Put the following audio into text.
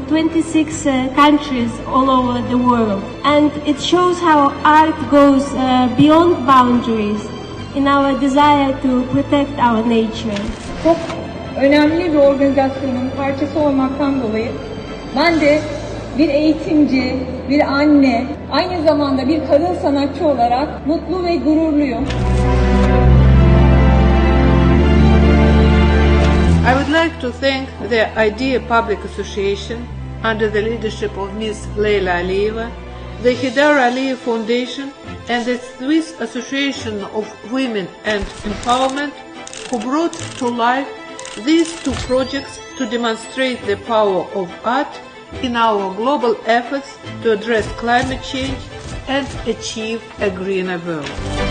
26 countries all over the world. And it shows how art goes beyond boundaries in our desire to protect our nature. Çok önemli bir organizasyonun parçası olmaktan dolayı ben de bir eğitimci, bir anne, aynı zamanda bir kadın sanatçı olarak mutlu ve gururluyum. I would like to thank the Idea Public Association under the leadership of Ms. Leyla Aliyeva, the Heydar Aliyev Foundation and the Swiss Association of Women and Empowerment who brought to life these two projects to demonstrate the power of art in our global efforts to address climate change and achieve a greener world.